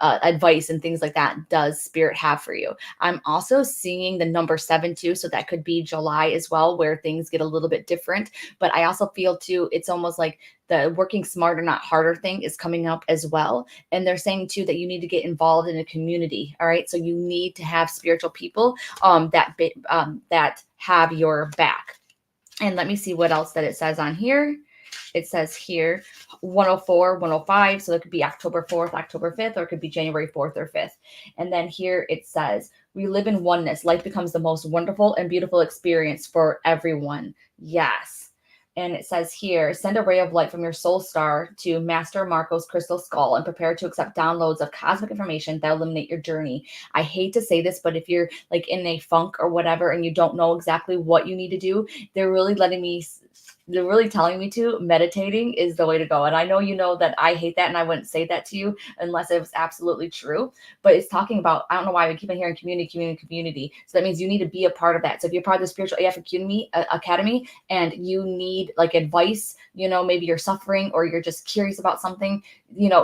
advice and things like that does spirit have for you? I'm also seeing the number 7 too. So that could be July as well, where things get a little bit different. But I also feel too, it's almost like the working smarter, not harder thing is coming up as well. And they're saying too that you need to get involved in a community. All right. So you need to have spiritual people that have your back. And let me see what else that it says on here. It says here 104, 105. So it could be October 4th, October 5th, or it could be January 4th or 5th. And then here it says, we live in oneness. Life becomes the most wonderful and beautiful experience for everyone. Yes. And it says here, send a ray of light from your soul star to Master Marco's crystal skull and prepare to accept downloads of cosmic information that illuminate your journey. I hate to say this, but if you're like in a funk or whatever and you don't know exactly what you need to do, they're really telling me to meditating is the way to go. And I know that I hate that and I wouldn't say that to you unless it was absolutely true. But it's talking about, I don't know why we keep on hearing community. So that means you need to be a part of that. So if you're part of the Spiritual AF Academy and you need like advice, maybe you're suffering or you're just curious about something,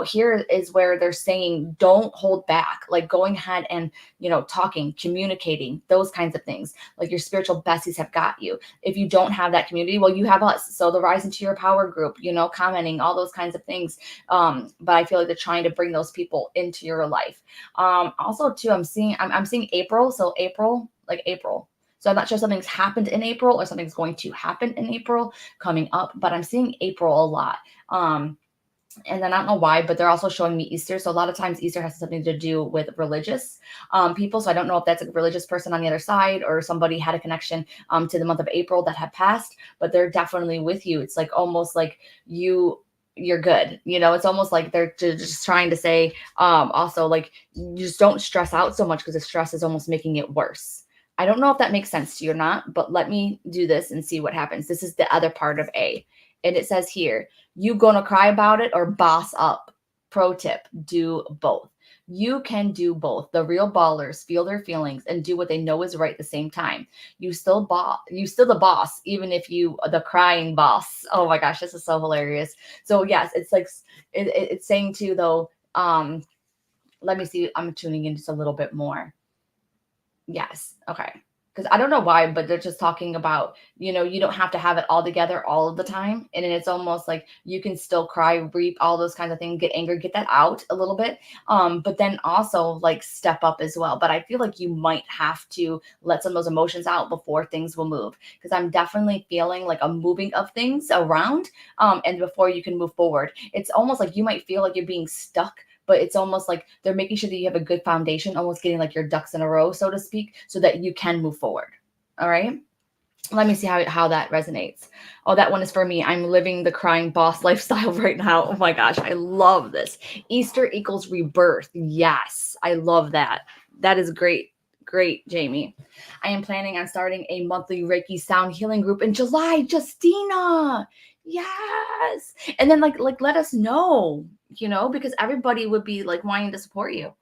here is where they're saying don't hold back, like going ahead and, talking, communicating, those kinds of things. Like your spiritual besties have got you. If you don't have that community, well, you have us. So the Rise into Your Power group, commenting, all those kinds of things. But I feel like they're trying to bring those people into your life. Also too, I'm seeing April. So April. So I'm not sure something's happened in April or something's going to happen in April coming up, but I'm seeing April a lot. And then I don't know why, but they're also showing me Easter. So a lot of times Easter has something to do with religious people. So I don't know if that's a religious person on the other side or somebody had a connection to the month of April that had passed, but they're definitely with you. It's like almost like you're good. It's almost like they're just trying to say also like you just don't stress out so much because the stress is almost making it worse. I don't know if that makes sense to you or not, but let me do this and see what happens. This is the other part of A. And it says here, you gonna cry about it or boss up? Pro tip, do both. You can do both. The real ballers feel their feelings and do what they know is right at the same time. You still the boss, even if you the crying boss. Oh my gosh, this is so hilarious. So yes, it's like it's saying too though. Let me see. I'm tuning in just a little bit more. Yes. Okay. Because I don't know why, but they're just talking about, you don't have to have it all together all of the time. And it's almost like you can still cry, reap, all those kinds of things, get angry, get that out a little bit. But then also like step up as well. But I feel like you might have to let some of those emotions out before things will move. Because I'm definitely feeling like a moving of things around. And before you can move forward, it's almost like you might feel like you're being stuck, but it's almost like they're making sure that you have a good foundation, almost getting like your ducks in a row, so to speak, so that you can move forward. All right. Let me see how that resonates. Oh, that one is for me. I'm living the crying boss lifestyle right now. Oh my gosh, I love this. Easter equals rebirth. Yes, I love that. That is great. Great, Jamie. I am planning on starting a monthly Reiki sound healing group in July. Justina. Yes. And then like let us know, because everybody would be like wanting to support you.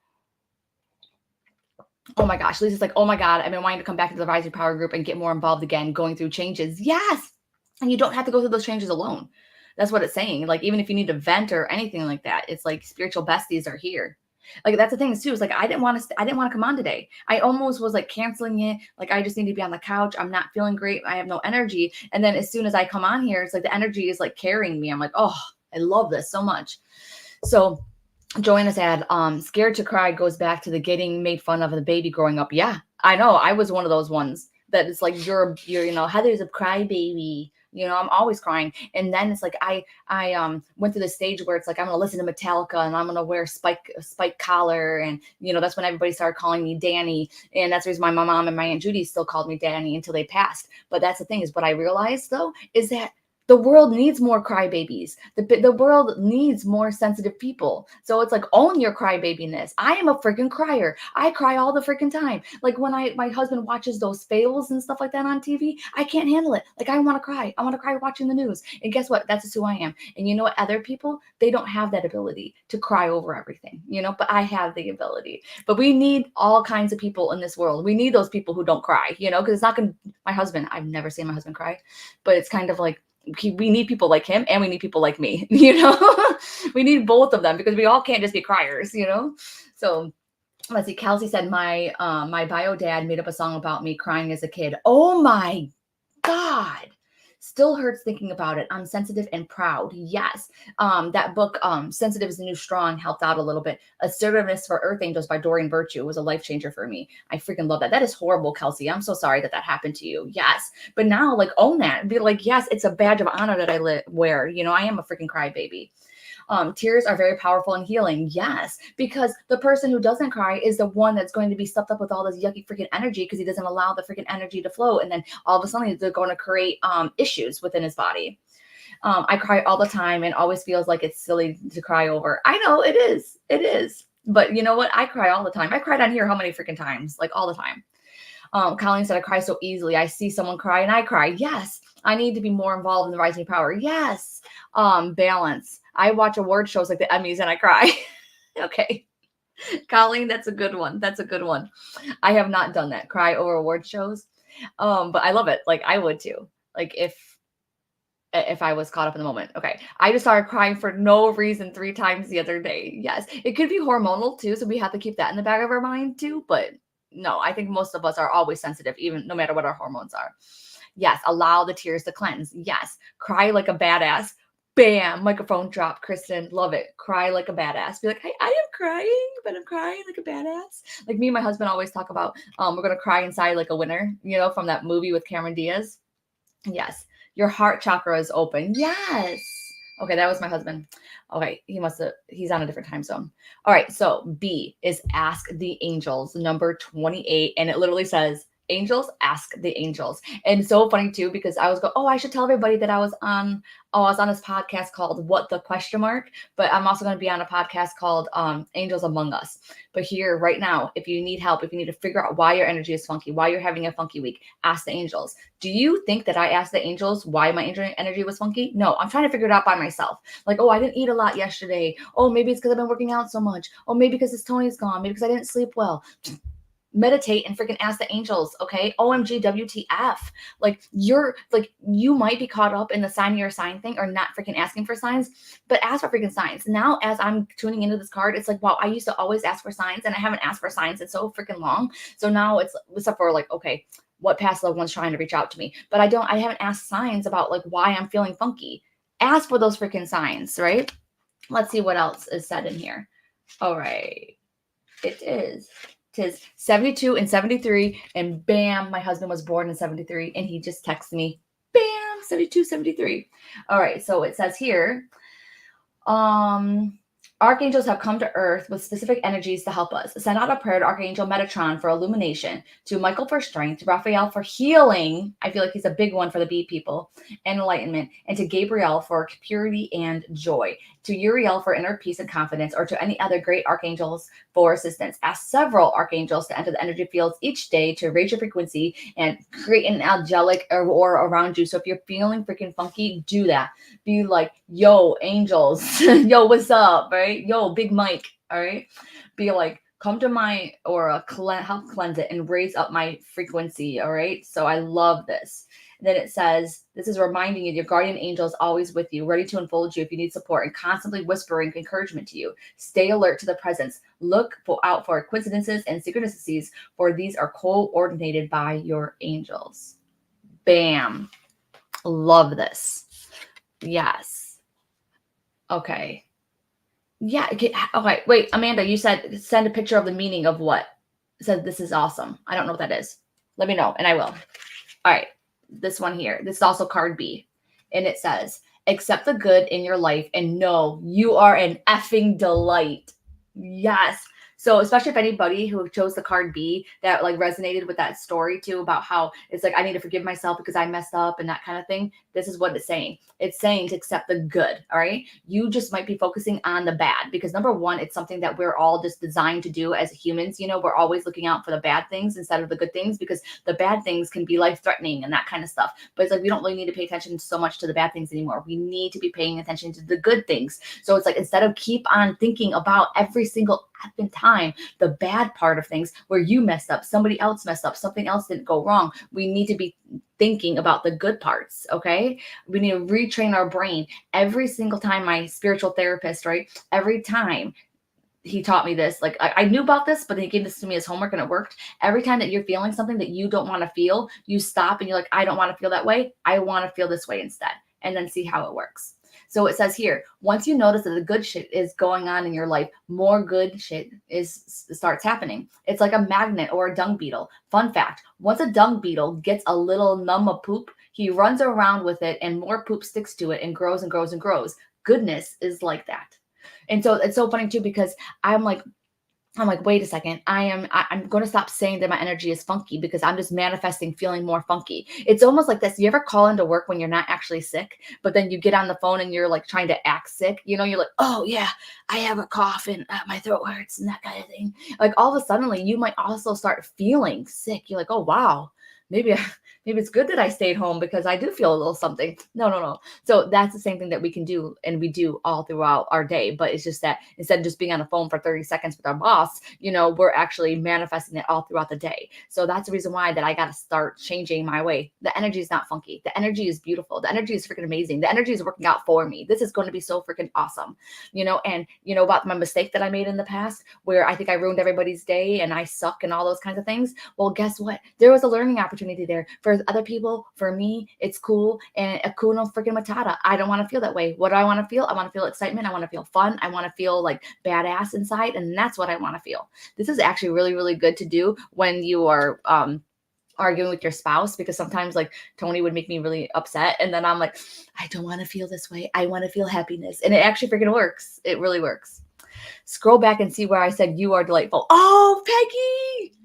Oh my gosh, Lisa's like, oh my God, I've been wanting to come back to the Rising Power group and get more involved again, going through changes. Yes. And you don't have to go through those changes alone. That's what it's saying. Like, even if you need to vent or anything like that, it's like spiritual besties are here. Like, that's the thing too. It's like, I didn't want to come on today. I almost was like canceling it. Like, I just need to be on the couch. I'm not feeling great. I have no energy. And then as soon as I come on here, it's like the energy is like carrying me. I'm like, oh, I love this so much. So Joanna said, scared to cry goes back to the getting made fun of the baby growing up. Yeah, I know. I was one of those ones that it's like, you're, Heather's a crybaby. I'm always crying. And then it's like, I went through the stage where it's like, I'm going to listen to Metallica and I'm going to wear spike collar. And, that's when everybody started calling me Danny. And that's the reason why my mom and my Aunt Judy still called me Danny until they passed. But that's the thing is what I realized though, is that the world needs more crybabies. The world needs more sensitive people. So it's like, own your crybabiness. I am a freaking crier. I cry all the freaking time. Like when my husband watches those fails and stuff like that on TV, I can't handle it. Like I want to cry. I want to cry watching the news. And guess what? That's just who I am. And you know what? Other people, they don't have that ability to cry over everything, but I have the ability. But we need all kinds of people in this world. We need those people who don't cry, because it's not going to, my husband, I've never seen my husband cry, but it's kind of like, we need people like him and we need people like me, we need both of them because we all can't just be criers, So let's see. Kelsey said my bio dad made up a song about me crying as a kid. Oh my God. Still hurts thinking about it. I'm sensitive and proud. Yes. That book, Sensitive is the New Strong, helped out a little bit. Assertiveness for Earth Angels by Doreen Virtue was a life changer for me. I freaking love that. That is horrible, Kelsey. I'm so sorry that happened to you. Yes. But now, like, own that. Be like, yes, it's a badge of honor that I wear. I am a freaking crybaby. Tears are very powerful and healing. Yes, because the person who doesn't cry is the one that's going to be stuffed up with all this yucky freaking energy because he doesn't allow the freaking energy to flow. And then all of a sudden they're going to create issues within his body. I cry all the time and always feels like it's silly to cry over. I know it is. It is. But you know what? I cry all the time. I cried on here how many freaking times? Like all the time. Colleen said, I cry so easily. I see someone cry and I cry. Yes. I need to be more involved in the Rising Power. Yes. Balance. I watch award shows like the Emmys and I cry. Okay. Colleen, that's a good one. That's a good one. I have not done that. Cry over award shows. But I love it. Like I would too. Like if I was caught up in the moment. Okay. I just started crying for no reason 3 times the other day. Yes. It could be hormonal too. So we have to keep that in the back of our mind too. But no, I think most of us are always sensitive, even no matter what our hormones are. Yes. Allow the tears to cleanse. Yes. Cry like a badass. Bam, microphone drop. Kristen, love it. Cry like a badass. Be like, hey, I am crying, but I'm crying like a badass. Like me and my husband always talk about, we're going to cry inside like a winner, from that movie with Cameron Diaz. Yes. Your heart chakra is open. Yes. Okay, that was my husband. Okay, he's on a different time zone. All right, so B is Ask the Angels, number 28. And it literally says, angels, ask the angels. And so funny too, because I was I should tell everybody that I was on this podcast called What the Question Mark, but I'm also going to be on a podcast called Angels Among Us. But here right now, if you need help, if you need to figure out why your energy is funky, why you're having a funky week, ask the angels. Do you think that I asked the angels why my energy was funky? No, I'm trying to figure it out by myself. Like, I didn't eat a lot yesterday. Maybe it's because I've been working out so much. Maybe because this Tony's gone. Maybe because I didn't sleep well. Meditate and freaking ask the angels. Okay. OMG WTF. Like you might be caught up in the sign of your sign thing or not freaking asking for signs, but ask for freaking signs. Now, as I'm tuning into this card, it's like, wow, I used to always ask for signs and I haven't asked for signs in so freaking long. So now it's up for like, okay, what past loved one's trying to reach out to me, but I haven't asked signs about like why I'm feeling funky. Ask for those freaking signs, right? Let's see what else is said in here. All right. Tis 72 and 73, and bam, my husband was born in 73, and he just texted me, bam, 72, 73. All right, so it says here, archangels have come to earth with specific energies to help us. Send out a prayer to Archangel Metatron for illumination, to Michael for strength, Raphael for healing. I feel like he's a big one for the bee people, and enlightenment, and to Gabriel for purity and joy. to Uriel for inner peace and confidence, or to any other great archangels for assistance. Ask several archangels to enter the energy fields each day to raise your frequency and create an angelic aura around you. So if you're feeling freaking funky, do that. Be like, yo, angels, yo, what's up, right? Yo, Big Mike, all right? Be like, come to my aura, help cleanse it and raise up my frequency, all right? So I love this. Then it says, this is reminding you your guardian angel is always with you, ready to unfold you if you need support, and constantly whispering encouragement to you. Stay alert to the presence. Look out for coincidences and synchronicities, for these are coordinated by your angels. Bam. Love this. Yes. Okay. Yeah. Okay. Wait, Amanda, you said send a picture of the meaning of what? Said this is awesome. I don't know what that is. Let me know and I will. All right. This one here. This is also card B. And it says, accept the good in your life and know you are an effing delight. Yes. So especially if anybody who chose the card B that like resonated with that story too, about how it's like, I need to forgive myself because I messed up and that kind of thing. This is what it's saying. It's saying to accept the good. All right. You just might be focusing on the bad because number one, it's something that we're all just designed to do as humans. You know, we're always looking out for the bad things instead of the good things because the bad things can be life threatening and that kind of stuff. But it's like, we don't really need to pay attention so much to the bad things anymore. We need to be paying attention to the good things. So it's like, instead of keep on thinking about every single effing time the bad part of things where you messed up, somebody else messed up, something else didn't go wrong, we need to be thinking about the good parts. Okay, we need to retrain our brain. Every single time my spiritual therapist, right, every time he taught me this, like I knew about this, but he gave this to me as homework and it worked. Every time that you're feeling something that you don't want to feel, you stop and you're like, I don't want to feel that way, I want to feel this way instead, and then see how it works. So it says here, once you notice that the good shit is going on in your life, more good shit starts happening. It's like a magnet or a dung beetle. Fun fact, once a dung beetle gets a little numb of poop, he runs around with it and more poop sticks to it and grows and grows and grows. Goodness is like that. And so it's so funny too, because I'm like, wait a second. I'm going to stop saying that my energy is funky because I'm just manifesting feeling more funky. It's almost like this. You ever call into work when you're not actually sick, but then you get on the phone and you're like trying to act sick? You know, you're like, oh yeah, I have a cough and my throat hurts and that kind of thing. Like all of a sudden, you might also start feeling sick. You're like, oh wow, maybe it's good that I stayed home because I do feel a little something. No. So that's the same thing that we can do, and we do all throughout our day. But it's just that instead of just being on the phone for 30 seconds with our boss, we're actually manifesting it all throughout the day. So that's the reason why that I got to start changing my way. The energy is not funky. The energy is beautiful. The energy is freaking amazing. The energy is working out for me. This is going to be so freaking awesome. And about my mistake that I made in the past where I think I ruined everybody's day and I suck and all those kinds of things. Well, guess what? There was a learning opportunity there. For other people, for me, it's cool and Akuna freaking Matata. I don't want to feel that way. What do I want to feel? I want to feel excitement. I want to feel fun. I want to feel like badass inside. And that's what I want to feel. This is actually really, really good to do when you are arguing with your spouse, because sometimes like Tony would make me really upset. And then I'm like, I don't want to feel this way. I want to feel happiness. And it actually freaking works. It really works. Scroll back and see where I said you are delightful. Oh, Peggy.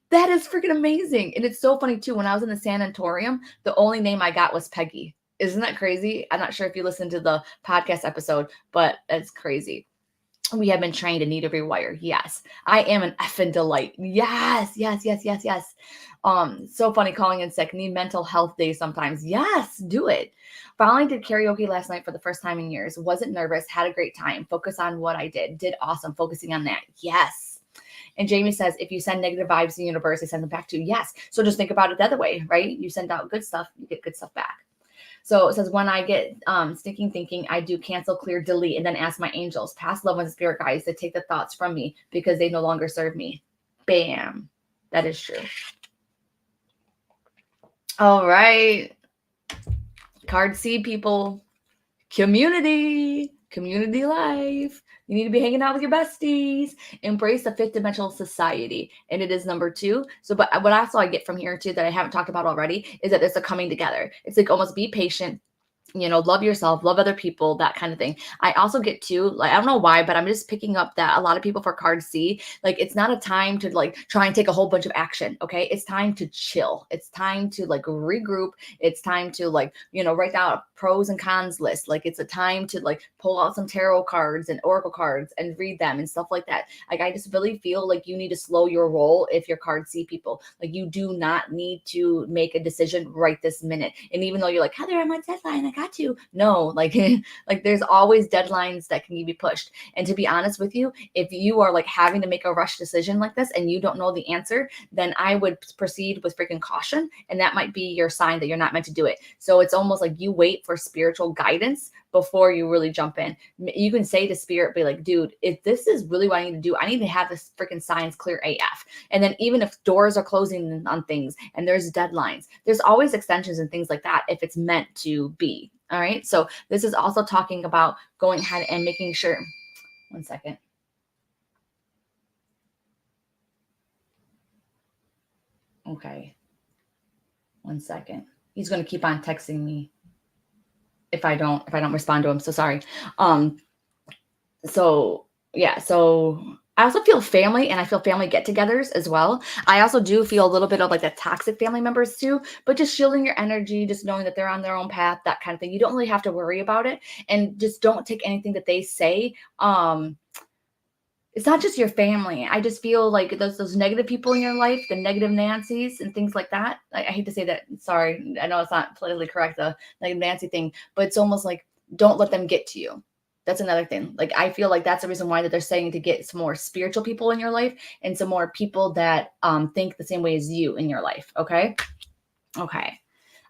That is freaking amazing. And it's so funny too. When I was in the sanatorium, the only name I got was Peggy. Isn't that crazy? I'm not sure if you listened to the podcast episode, but it's crazy. We have been trained and need to rewire. Yes. I am an effing delight. Yes. So funny calling in sick. Need mental health days sometimes. Yes, do it. Finally did karaoke last night for the first time in years. Wasn't nervous. Had a great time. Focus on what I did. Did awesome. Focusing on that. Yes. And Jamie says, if you send negative vibes to the universe, they send them back to you. Yes. So just think about it the other way, right? You send out good stuff, you get good stuff back. So it says, when I get stinking thinking, I do cancel, clear, delete, and then ask my angels, past loved ones, spirit guides to take the thoughts from me because they no longer serve me. Bam. That is true. All right. Card C, people. Community life. You need to be hanging out with your besties. Embrace the fifth dimensional society. And it is number 2. So, but what also I get from here too that I haven't talked about already is that there's a coming together. It's like almost be patient. love yourself, love other people, that kind of thing. I also get too, like, I don't know why, but I'm just picking up that a lot of people for card C, like, it's not a time to like try and take a whole bunch of action. Okay. It's time to chill. It's time to like regroup. It's time to like, write down a pros and cons list. Like, it's a time to like pull out some tarot cards and oracle cards and read them and stuff like that. Like, I just really feel like you need to slow your roll if you're card C people. Like, you do not need to make a decision right this minute. And even though you're like, Heather, I'm on deadline, I got to. No, like, like there's always deadlines that can be pushed. And to be honest with you, if you are like having to make a rush decision like this and you don't know the answer, then I would proceed with freaking caution. And that might be your sign that you're not meant to do it. So it's almost like you wait for spiritual guidance before you really jump in. You can say to spirit, be like, dude, if this is really what I need to do, I need to have this freaking signs clear AF. And then even if doors are closing on things and there's deadlines, there's always extensions and things like that if it's meant to be. All right. So this is also talking about going ahead and making sure. One second. Okay. One second. He's going to keep on texting me if I don't respond to him. So sorry. So yeah, so I also feel family, and I feel family get-togethers as well. I also do feel a little bit of like the toxic family members too, but just shielding your energy, just knowing that they're on their own path, that kind of thing. You don't really have to worry about it, and just don't take anything that they say. It's not just your family. I just feel like those negative people in your life, the negative Nancy's and things like that. I hate to say that. Sorry, I know it's not politically correct, the negative Nancy thing, but it's almost like don't let them get to you. That's another thing. Like, I feel like that's the reason why that they're saying to get some more spiritual people in your life and some more people that think the same way as you in your life. Okay. Okay.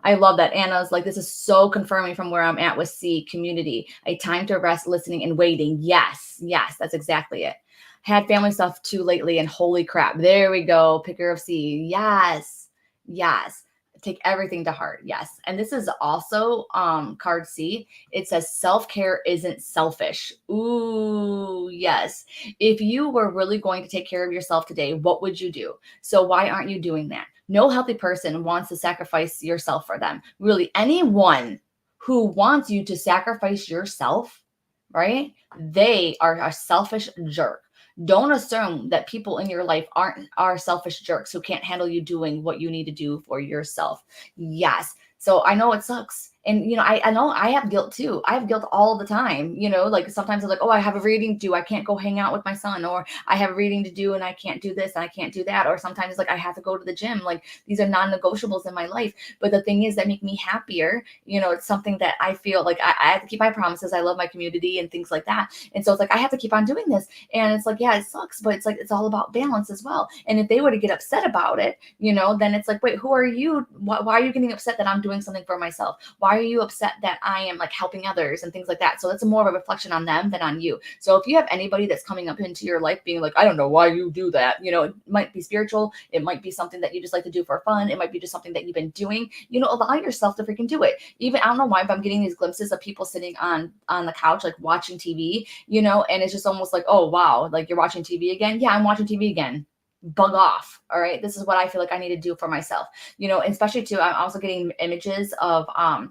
I love that. Anna's like, this is so confirming from where I'm at with C community. A time to rest, listening, and waiting. Yes. Yes. That's exactly it. Had family stuff too lately, and holy crap. There we go. Picker of C. Yes. Yes. Take everything to heart. Yes. And this is also card C. It says self-care isn't selfish. Ooh, yes. If you were really going to take care of yourself today, what would you do? So why aren't you doing that? No healthy person wants to sacrifice yourself for them. Really, anyone who wants you to sacrifice yourself, right? They are a selfish jerk. Don't assume that people in your life are selfish jerks who can't handle you doing what you need to do for yourself. Yes. So I know it sucks. And, I know I have guilt too. I have guilt all the time. Like sometimes I'm like, oh, I have a reading to do. I can't go hang out with my son, or I have a reading to do and I can't do this and I can't do that. Or sometimes it's like I have to go to the gym. Like, these are non-negotiables in my life. But the thing is that make me happier. It's something that I feel like I have to keep my promises. I love my community and things like that. And so it's like, I have to keep on doing this. And it's like, yeah, it sucks, but it's like, it's all about balance as well. And if they were to get upset about it, then it's like, wait, who are you? Why are you getting upset that I'm doing something for myself? Why are you upset that I am like helping others and things like that? So that's more of a reflection on them than on you. So if you have anybody that's coming up into your life being like, I don't know why you do that, it might be spiritual. It might be something that you just like to do for fun. It might be just something that you've been doing, allow yourself to freaking do it. Even, I don't know why, but I'm getting these glimpses of people sitting on the couch, like watching TV, and it's just almost like, oh, wow, like you're watching TV again. Yeah, I'm watching TV again. Bug off. All right. This is what I feel like I need to do for myself, and especially too, I'm also getting images of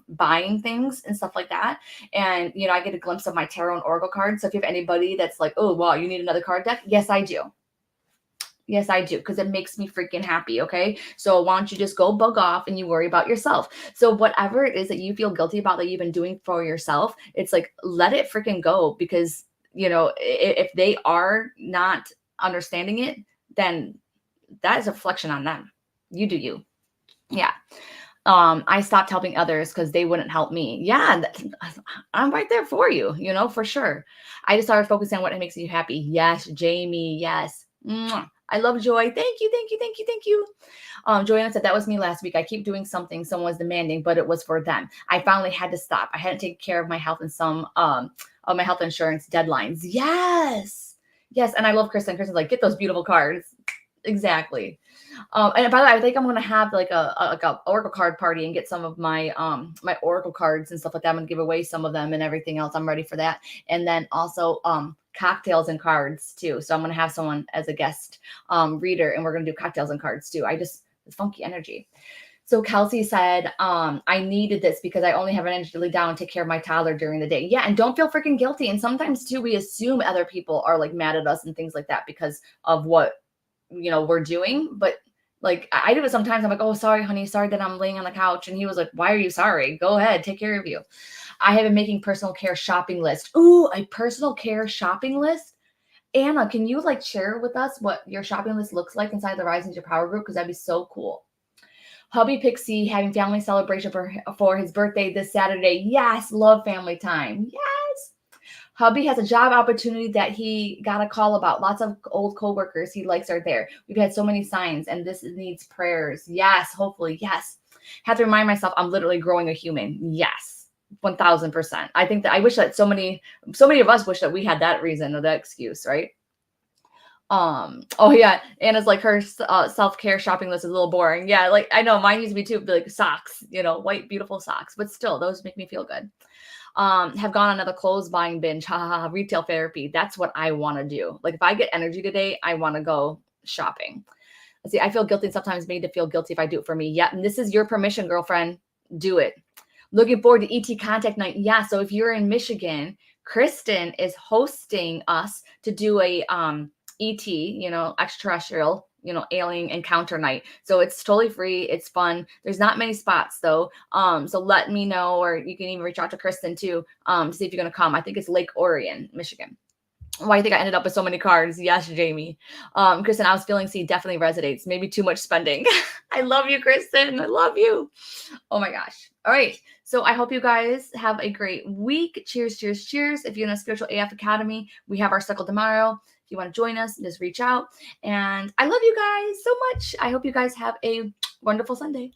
buying things and stuff like that. And, I get a glimpse of my tarot and oracle cards. So if you have anybody that's like, oh, wow, you need another card deck. Yes, I do. Yes, I do, because it makes me freaking happy. Okay. So why don't you just go bug off and you worry about yourself? So whatever it is that you feel guilty about that you've been doing for yourself, it's like, let it freaking go, because, if they are not understanding it, then that is a reflection on them. You do you. Yeah. I stopped helping others because they wouldn't help me. Yeah, I'm right there for you, for sure. I just started focusing on what makes you happy. Yes, Jamie. Yes. Mwah. I love Joy. Thank you, thank you, thank you, thank you. Joanna said, that was me last week. I keep doing something someone was demanding, but it was for them. I finally had to stop. I hadn't taken care of my health and some of my health insurance deadlines. Yes. Yes. And I love Kristen. Kristen's like, get those beautiful cards. Exactly. And by the way, I think I'm gonna have like a oracle card party and get some of my my oracle cards and stuff like that. I'm gonna give away some of them and everything else. I'm ready for that. And then also cocktails and cards too. So I'm gonna have someone as a guest reader, and we're gonna do cocktails and cards too. It's funky energy. So Kelsey said, I needed this because I only have energy to lay down and take care of my toddler during the day. Yeah, and don't feel freaking guilty. And sometimes too, we assume other people are like mad at us and things like that because of what we're doing. But like I do it sometimes. I'm like, oh, sorry, honey, sorry that I'm laying on the couch. And he was like, why are you sorry? Go ahead, take care of you. I have been making personal care shopping list. Ooh, a personal care shopping list. Anna, can you like share with us what your shopping list looks like inside the Rising to Power group? Because that'd be so cool. Hubby Pixie having family celebration for his birthday this Saturday. Yes, love family time. Yes. Hubby has a job opportunity that he got a call about. Lots of old coworkers he likes are there. We've had so many signs, and this needs prayers. Yes, hopefully, yes. Have to remind myself I'm literally growing a human. Yes, 1000%. I think that I wish that so many of us wish that we had that reason or that excuse, right? Oh yeah, Anna's like her self-care shopping list is a little boring. Yeah, like I know mine used to be too, like socks, white beautiful socks, but still those make me feel good. Have gone on another clothes buying binge. Ha ha ha. Retail therapy. That's what I want to do. Like if I get energy today, I want to go shopping. Let's see. I feel guilty and sometimes made to feel guilty if I do it for me. Yeah. And this is your permission, girlfriend. Do it. Looking forward to ET Contact Night. Yeah. So if you're in Michigan, Kristen is hosting us to do a ET, extraterrestrial, alien encounter night. So it's totally free. It's fun. There's not many spots though. So let me know, or you can even reach out to Kristen too, to see if you're going to come. I think it's Lake Orion, Michigan. Why do you think I ended up with so many cards? Yes, Jamie. Kristen, I was feeling C definitely resonates. Maybe too much spending. I love you, Kristen. I love you. Oh my gosh. All right. So I hope you guys have a great week. Cheers, cheers, cheers. If you're in a Spiritual AF Academy, we have our cycle tomorrow. If you want to join us, just reach out. And I love you guys so much. I hope you guys have a wonderful Sunday.